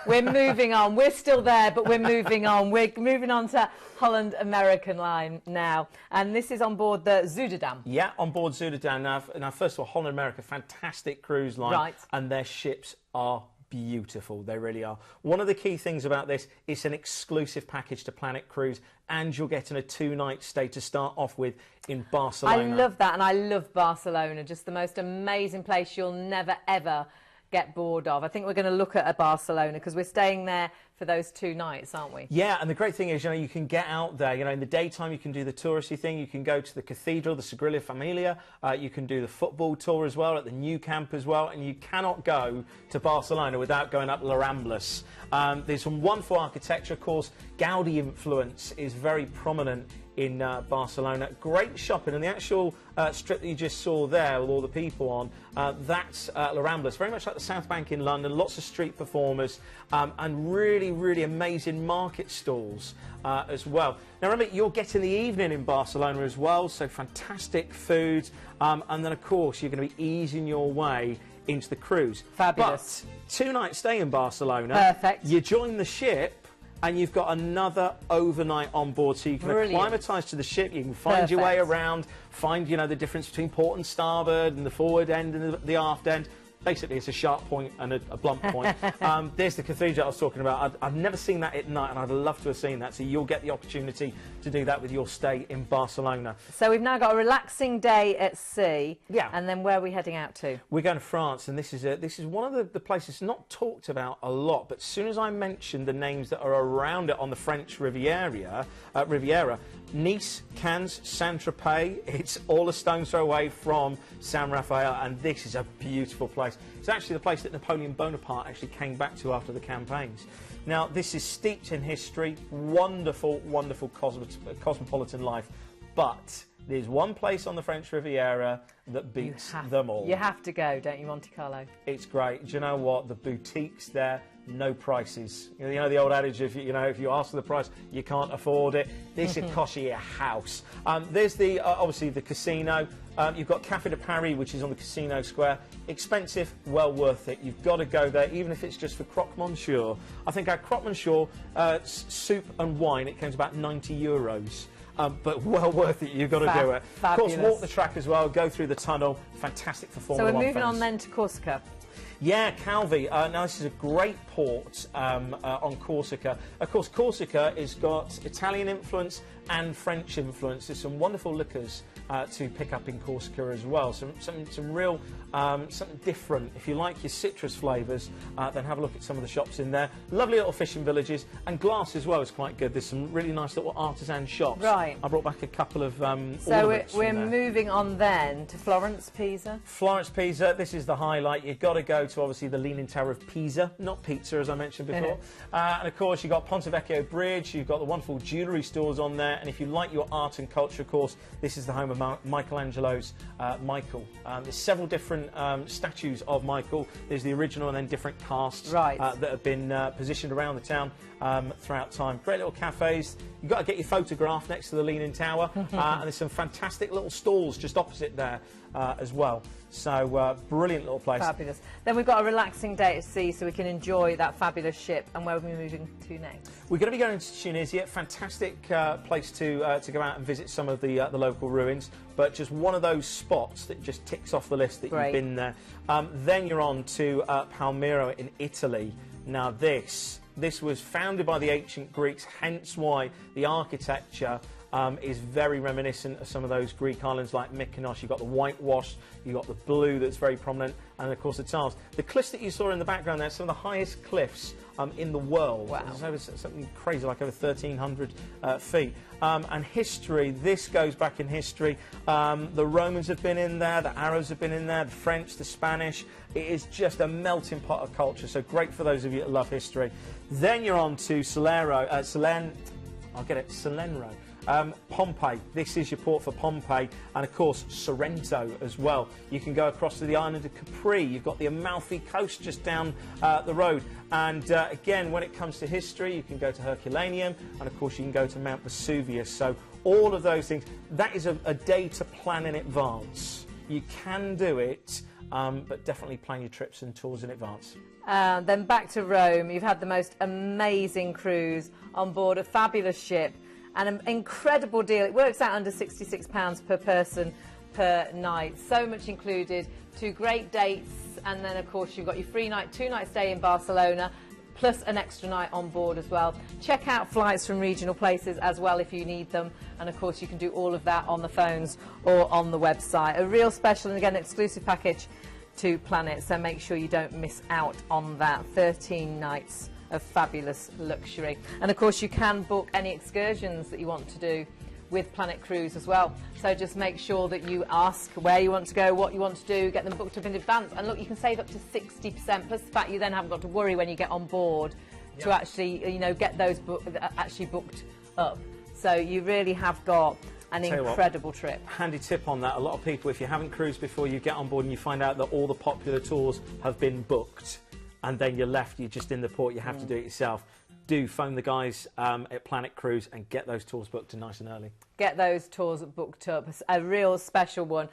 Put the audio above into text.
We're moving on. We're still there, but we're moving on. We're moving on to Holland American line now. And this is on board the Zuiderdam. Yeah, on board Zuiderdam. Now, first of all, Holland America, fantastic cruise line. Right. And their ships are beautiful. They really are. One of the key things about this, it's an exclusive package to Planet Cruise, and you're getting a 2-night stay to start off with in Barcelona. I love that, and I love Barcelona. Just the most amazing place you'll never, ever get bored of. I think we're going to look at Barcelona because we're staying there for those 2 nights, aren't we? Yeah, and the great thing is, you know, you can get out there. You know, in the daytime, you can do the touristy thing. You can go to the cathedral, the Sagrada Familia. You can do the football tour as well at the new camp as well. And you cannot go to Barcelona without going up La Ramblas. There's some wonderful architecture, of course. Gaudi influence is very prominent in Barcelona. Great shopping, and the actual strip that you just saw there with all the people on, that's La Ramblas, very much like the South Bank in London. Lots of street performers and really, really amazing market stalls as well. Now remember, you're getting the evening in Barcelona as well, so fantastic food, and then of course you're going to be easing your way into the cruise. Fabulous. But 2-night stay in Barcelona. Perfect. You join the ship, and you've got another overnight on board, so you can acclimatise to the ship. You can find your way around, find, you know, the difference between port and starboard and the forward end and the aft end. Basically, it's a sharp point and a blunt point. There's the cathedral I was talking about. I've never seen that at night, and I'd love to have seen that. So you'll get the opportunity to do that with your stay in Barcelona. So we've now got a relaxing day at sea. Yeah. And then where are we heading out to? We're going to France, and this is one of the places not talked about a lot. But as soon as I mentioned the names that are around it on the French Riviera, Nice, Cannes, Saint-Tropez, it's all a stone's throw away from San Rafael, and this is a beautiful place. It's actually the place that Napoleon Bonaparte actually came back to after the campaigns. Now, this is steeped in history, wonderful, wonderful cosmopolitan life, but there's one place on the French Riviera that beats them all. You have to go, don't you, Monte Carlo? It's great. Do you know what? The boutiques there, no prices. You know the old adage, if you ask for the price, you can't afford it. This would cost you a house. There's the obviously the casino. You've got Café de Paris, which is on the Casino Square. Expensive, well worth it. You've got to go there, even if it's just for croque monsieur. I think our croque monsieur soup and wine, it comes about €90. But well worth it, you've got to do it. Fabulous. Of course, walk the track as well, go through the tunnel, fantastic for Formula 1 So we're moving fans. on then to Corsica. Yeah, Calvi. Now, this is a great port on Corsica. Of course, Corsica has got Italian influence and French influence. There's some wonderful liquors to pick up in Corsica as well. Some real, something different. If you like your citrus flavours, then have a look at some of the shops in there. Lovely little fishing villages, and glass as well is quite good. There's some really nice little artisan shops. Right. I brought back a couple of So we're moving on then to Florence, Pisa. Florence, Pisa, this is the highlight. You've got to go to, obviously, the Leaning Tower of Pisa, not pizza, as I mentioned before. And, of course, you've got Ponte Vecchio Bridge, you've got the wonderful jewellery stores on there, and if you like your art and culture, of course, this is the home of Michelangelo's Michael. There's several different statues of Michael. There's the original and then different casts that have been positioned around the town throughout time. Great little cafes. You've got to get your photograph next to the Leaning Tower, and there's some fantastic little stalls just opposite there as well. So, brilliant little place. Fabulous. Then we've got a relaxing day at sea so we can enjoy that fabulous ship. And where are we moving to next? We're going to be going to Tunisia. Fantastic place to go out and visit some of the local ruins, but just one of those spots that just ticks off the list that you've been there. Then you're on to Palmyra in Italy. Now this was founded by the ancient Greeks, hence why the architecture is very reminiscent of some of those Greek islands like Mykonos. You've got the whitewash, you've got the blue that's very prominent, and of course the tiles. The cliffs that you saw in the background there, some of the highest cliffs in the world. Wow. It's over something crazy, like over 1,300 feet. And history, this goes back in history. The Romans have been in there, the Arabs have been in there, the French, the Spanish. It is just a melting pot of culture, so great for those of you that love history. Then you're on to Salerno. Pompeii, this is your port for Pompeii, and of course Sorrento as well. You can go across to the island of Capri. You've got the Amalfi Coast just down the road, and again, when it comes to history, you can go to Herculaneum, and of course you can go to Mount Vesuvius. So all of those things, that is a day to plan in advance. You can do it, but definitely plan your trips and tours in advance. Then back to Rome. You've had the most amazing cruise on board a fabulous ship and an incredible deal. It works out under £66 per person per night. So much included, 2 great dates, and then of course you've got your free night, 2-night stay in Barcelona, plus an extra night on board as well. Check out flights from regional places as well if you need them, and of course you can do all of that on the phones or on the website. A real special and again exclusive package to Planet, so make sure you don't miss out on that. 13 nights of fabulous luxury, and of course you can book any excursions that you want to do with Planet Cruise as well. So just make sure that you ask where you want to go, what you want to do, get them booked up in advance, and look, you can save up to 60%, plus the fact you then haven't got to worry when you get on board to actually, you know, get those actually booked up. So you really have got an incredible trip. Handy tip on that, a lot of people, if you haven't cruised before, you get on board and you find out that all the popular tours have been booked, and then you're left, you're just in the port, you have to do it yourself. Do phone the guys at Planet Cruise and get those tours booked nice and early. Get those tours booked up. A real special one.